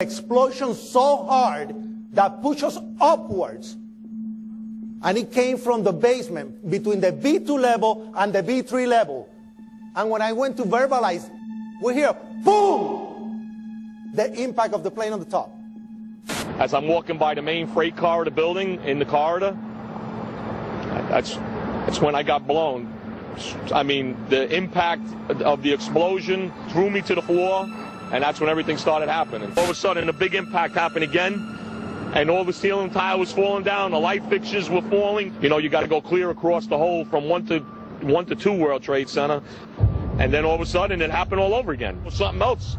Explosion so hard that pushed us upwards. And it came from the basement between the B2 level and the B3 level. And when I went to verbalize, we hear, boom! The impact of the plane on the top. As I'm walking by the main freight corridor building in the corridor, that's when I got blown. I mean, the impact of the explosion threw me to the floor, and that's when everything started happening. All of a sudden, a big impact happened again, and all the ceiling tile was falling down, the light fixtures were falling. You know, you got to go clear across the whole from 1 to 2 World Trade Center, and then all of a sudden, it happened all over again. Something else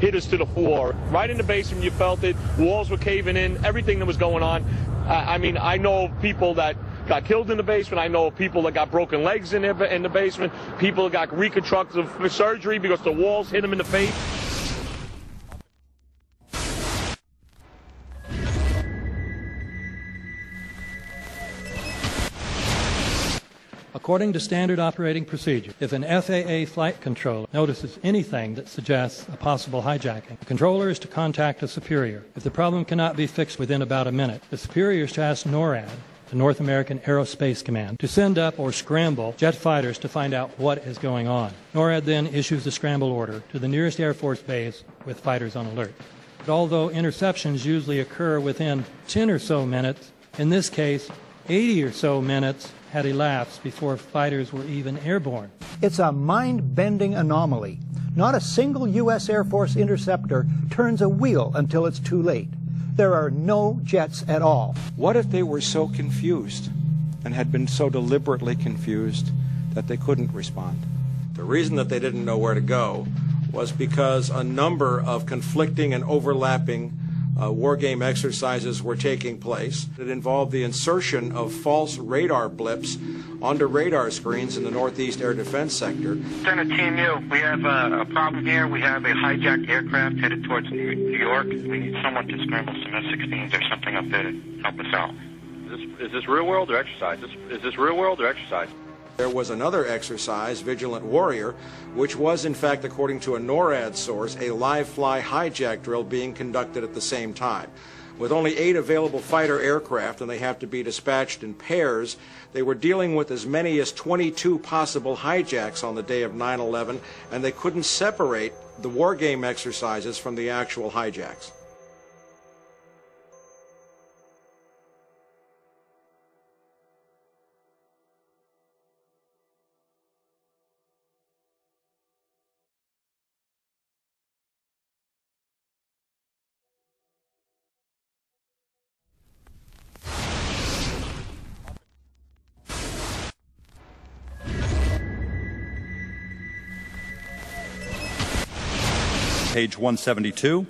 hit us to the floor. Right in the basement, you felt it. Walls were caving in, everything that was going on. I mean, I know people that got killed in the basement. I know people that got broken legs in the basement. People that got reconstructive surgery because the walls hit them in the face. According to standard operating procedure, if an FAA flight controller notices anything that suggests a possible hijacking, the controller is to contact a superior. If the problem cannot be fixed within about a minute, the superior is to ask NORAD, the North American Aerospace Command, to send up or scramble jet fighters to find out what is going on. NORAD then issues the scramble order to the nearest Air Force base with fighters on alert. But although interceptions usually occur within 10 or so minutes, in this case, 80 or so minutes had elapsed before fighters were even airborne. It's a mind-bending anomaly. Not a single U.S. Air Force interceptor turns a wheel until it's too late. There are no jets at all. What if they were so confused and had been so deliberately confused that they couldn't respond? The reason that they didn't know where to go was because a number of conflicting and overlapping war game exercises were taking place. It involved the insertion of false radar blips onto radar screens in the Northeast Air Defense Sector. Center Team U, we have a problem here. We have a hijacked aircraft headed towards New York. We need someone to scramble some F-16s or something up there to help us out. Is this real world or exercise? Is this real world or exercise? There was another exercise, Vigilant Warrior, which was, in fact, according to a NORAD source, a live-fly hijack drill being conducted at the same time. With only 8 available fighter aircraft, and they have to be dispatched in pairs, they were dealing with as many as 22 possible hijacks on the day of 9/11, and they couldn't separate the war game exercises from the actual hijacks. Page 172.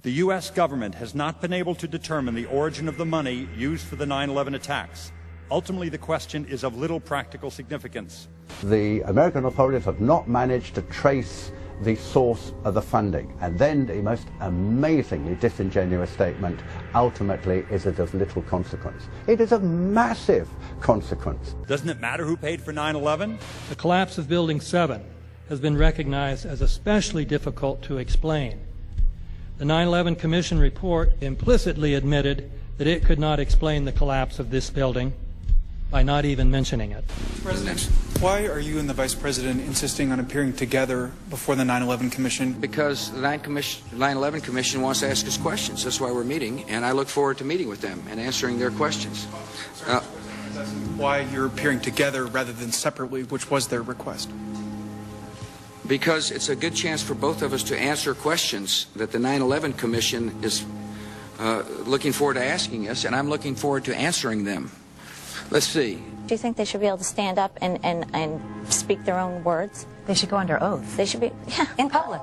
The U.S. government has not been able to determine the origin of the money used for the 9/11 attacks. Ultimately, the question is of little practical significance. The American authorities have not managed to trace the source of the funding. And then the most amazingly disingenuous statement ultimately is it of little consequence. It is of massive consequence. Doesn't it matter who paid for 9/11? The collapse of Building 7 has been recognized as especially difficult to explain. The 9/11 Commission report implicitly admitted that it could not explain the collapse of this building by not even mentioning it. President, why are you and the Vice President insisting on appearing together before the 9/11 Commission? Because the 9/11 Commission wants to ask us questions. That's why we're meeting, and I look forward to meeting with them and answering their questions. Why you're appearing together rather than separately, which was their request? Because it's a good chance for both of us to answer questions that the 9/11 Commission is looking forward to asking us, and I'm looking forward to answering them. Let's see. Do you think they should be able to stand up and speak their own words? They should go under oath. They should be, yeah. In public.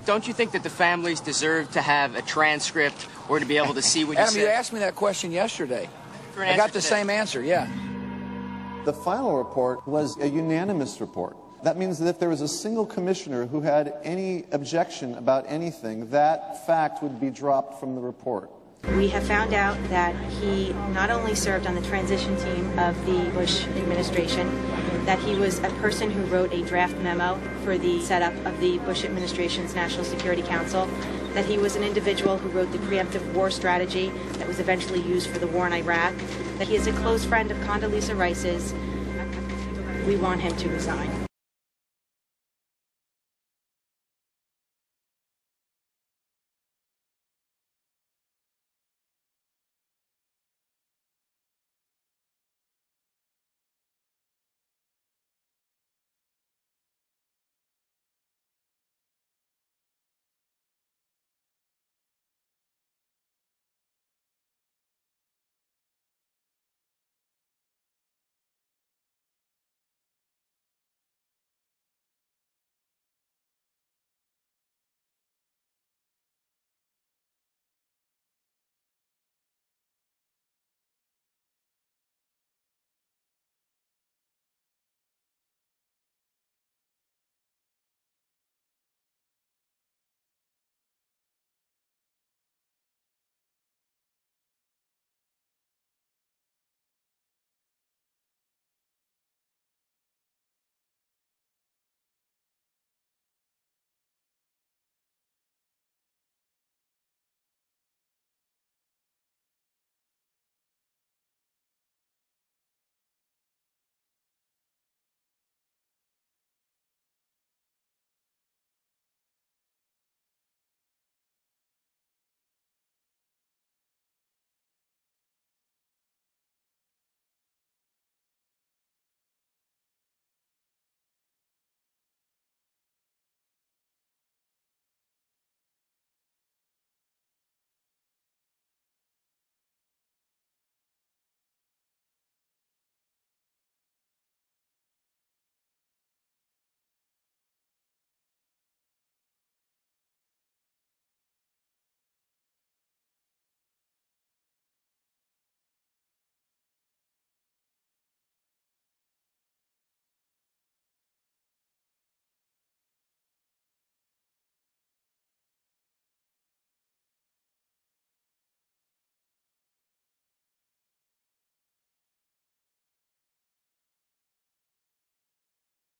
Don't you think that the families deserve to have a transcript or to be able to see what you Adam, said? you asked me that question yesterday. I got the same answer, yeah. The final report was a unanimous report. That means that if there was a single commissioner who had any objection about anything, that fact would be dropped from the report. We have found out that he not only served on the transition team of the Bush administration, that he was a person who wrote a draft memo for the setup of the Bush administration's National Security Council, that he was an individual who wrote the preemptive war strategy that was eventually used for the war in Iraq, that he is a close friend of Condoleezza Rice's. We want him to resign.